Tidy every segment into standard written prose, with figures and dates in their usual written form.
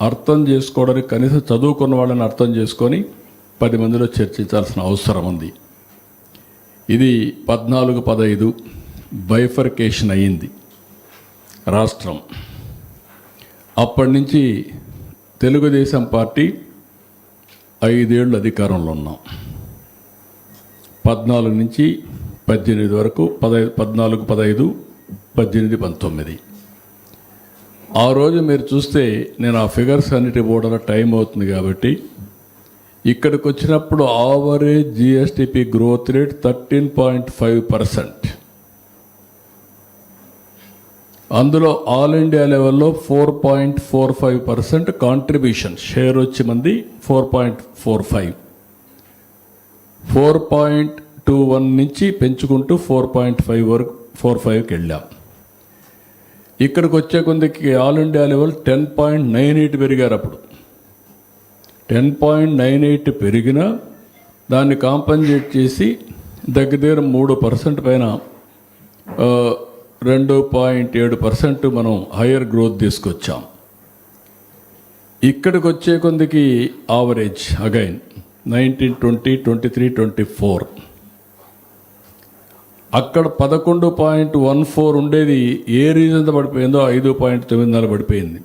అర్థం చేసుకోవడానికి కనీసం చదువుకున్న వాళ్ళని అర్థం చేసుకొని 10 మందిలో చర్చించాల్సిన అవసరం ఉంది. ఇది 14-15 బైఫర్కేషన్ అయ్యింది రాష్ట్రం. అప్పటి నుంచి తెలుగుదేశం పార్టీ 5 ఏళ్ళు అధికారంలో ఉన్నాం. 14 నుంచి 18 వరకు 14, 15, 18, 19. ఆ రోజు మీరు చూస్తే నేను ఆ ఫిగర్స్ అన్నిటి పోవడంలో టైం అవుతుంది కాబట్టి ఇక్కడికి వచ్చినప్పుడు ఆవరేజ్ జిఎస్టిపి గ్రోత్ రేట్ 13.5%. అందులో ఆల్ ఇండియా లెవెల్లో 4.45% కాంట్రిబ్యూషన్ షేర్ వచ్చి మంది 4.45, 4.21 నుంచి పెంచుకుంటూ 4.5 వరకు 4.5కి వెళ్ళాం. ఇక్కడికి వచ్చే కొందికి ఆల్ ఇండియా లెవెల్ 10.98 పెరిగారు. అప్పుడు 10.98 పెరిగినా దాన్ని కాంపన్సేట్ చేసి దగ్గర 3% పైన 2.7% మనం హయ్యర్ గ్రోత్ తీసుకొచ్చాం. ఇక్కడికి వచ్చే కొందికి ఆవరేజ్ అగైన్ 19, 20, 23, 24 అక్కడ 11.14 ఉండేది. ఏ రీజన్తో పడిపోయిందో 5.94 పడిపోయింది.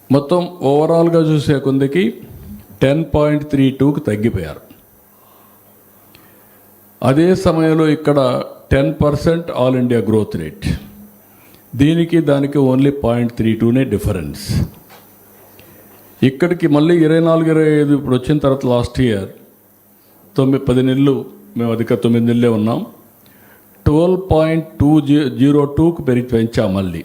మొత్తం ఓవరాల్గా చూసే కొందికి 10.32కి తగ్గిపోయారు. అదే సమయంలో ఇక్కడ 10% ఆల్ ఇండియా గ్రోత్ రేట్, దీనికి దానికి ఓన్లీ 0.32నే డిఫరెన్స్. ఇక్కడికి మళ్ళీ 24-25 ఇప్పుడు వచ్చిన తర్వాత లాస్ట్ ఇయర్ 9-10 నెలలు మేము అధిక 9 నెలలే ఉన్నాం. 12.202కు పెంచాం మళ్ళీ.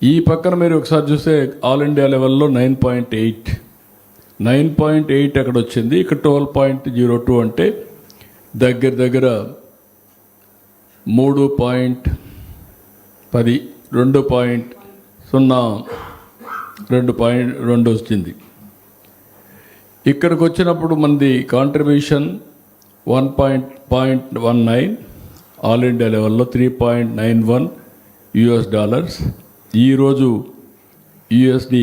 ఈ పక్కన మీరు ఒకసారి చూస్తే ఆల్ ఇండియా లెవెల్లో 9.8 అక్కడ వచ్చింది. ఇక్కడ 12.02 అంటే దగ్గర 3.10, 2.02 వచ్చింది. ఇక్కడికి వచ్చినప్పుడు మనది కాంట్రిబ్యూషన్ 1.19, ఆల్ ఇండియా లెవెల్లో 3.91 US డాలర్స్. ఈరోజు USD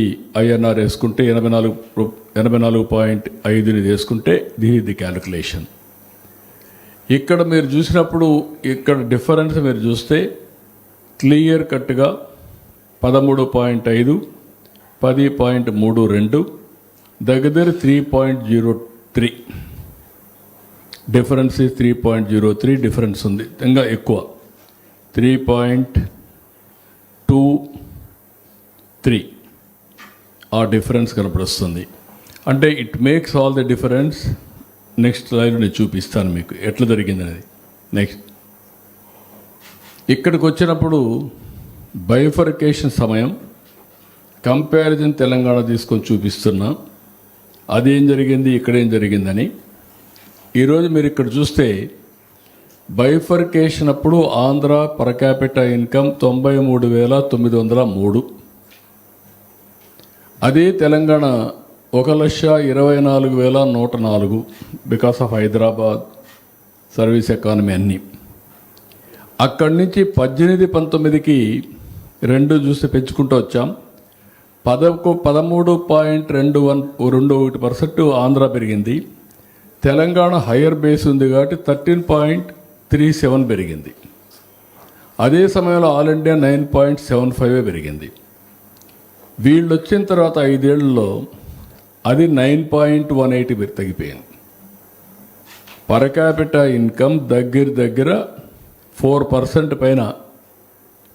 INR వేసుకుంటే 84.5ని వేసుకుంటే ది క్యాలిక్యులేషన్. ఇక్కడ మీరు చూసినప్పుడు ఇక్కడ డిఫరెన్స్ మీరు చూస్తే క్లియర్ కట్గా 13.5, 10.32, దగ్గర 3.03 డిఫరెన్స్. 3.03 డిఫరెన్స్ ఉంది, ఇంకా ఎక్కువ 3.23 ఆ డిఫరెన్స్ కనపడుస్తుంది. అంటే it makes all the difference. Next slide నేను చూపిస్తాను మీకు ఎట్లా జరిగింది అనేది. నెక్స్ట్ ఇక్కడికి వచ్చినప్పుడు బైఫర్కేషన్ సమయం కంపారిజన్ తెలంగాణ తీసుకొని చూపిస్తున్నా. అదేం జరిగింది, ఇక్కడేం జరిగిందని. ఈరోజు మీరు ఇక్కడ చూస్తే బైఫర్కేషన్ అప్పుడు ఆంధ్ర పర్ క్యాపిటల్ ఇన్కమ్ 93,903. అదే Telangana 1,24,104 because of Hyderabad service economy అన్నీ. అక్కడి నుంచి 18-19కి 2 చూసి పెంచుకుంటూ వచ్చాం. 13.21% ఆంధ్ర పెరిగింది. తెలంగాణ హయ్యర్ బేస్ ఉంది కాబట్టి 13.37 పెరిగింది. అదే సమయంలో ఆల్ ఇండియా 9.75 పెరిగింది. వీళ్ళు వచ్చిన తర్వాత 5 ఏళ్లలో అది 9.18 తగ్గిపోయింది. పర్ క్యాపిటల్ ఇన్కమ్ దగ్గర 4% పైన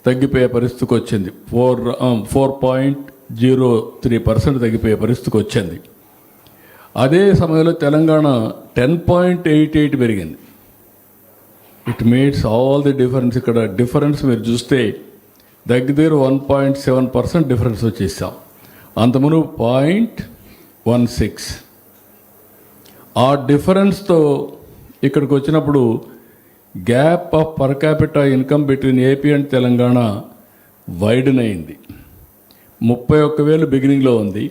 తగ్గిపోయే పరిస్థితికి వచ్చింది. 4.03% తగ్గిపోయే పరిస్థితికి వచ్చింది. అదే సమయంలో తెలంగాణ 10.88 పెరిగింది. It makes all the difference. ఇక్కడ డిఫరెన్స్ మీరు చూస్తే దగ్గర 1.7% డిఫరెన్స్ వచ్చేసాం. అంతమును 0.16. ఆ డిఫరెన్స్తో ఇక్కడికి వచ్చినప్పుడు gap of per capital income between AP and Telangana వైడన్ అయింది. 31,000 బిగినింగ్లో ఉంది,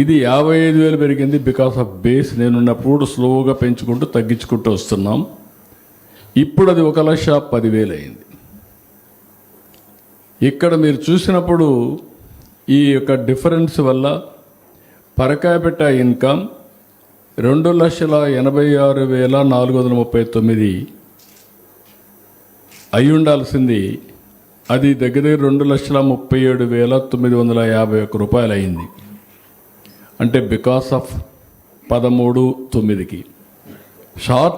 ఇది 55,000 పెరిగింది. బికాస్ ఆఫ్ బేస్ నేనున్నప్పుడు స్లోగా పెంచుకుంటూ తగ్గించుకుంటూ వస్తున్నాం. ఇప్పుడు అది 1,10,000 అయింది. ఇక్కడ మీరు చూసినప్పుడు ఈ యొక్క డిఫరెన్స్ వల్ల పర్ క్యాపిటా ఇన్కమ్ 2,86,439 అయి ఉండాల్సింది, అది దగ్గర 2,37,951 రూపాయలు అయింది. అంటే బికాస్ ఆఫ్ 13/9కి షార్ట్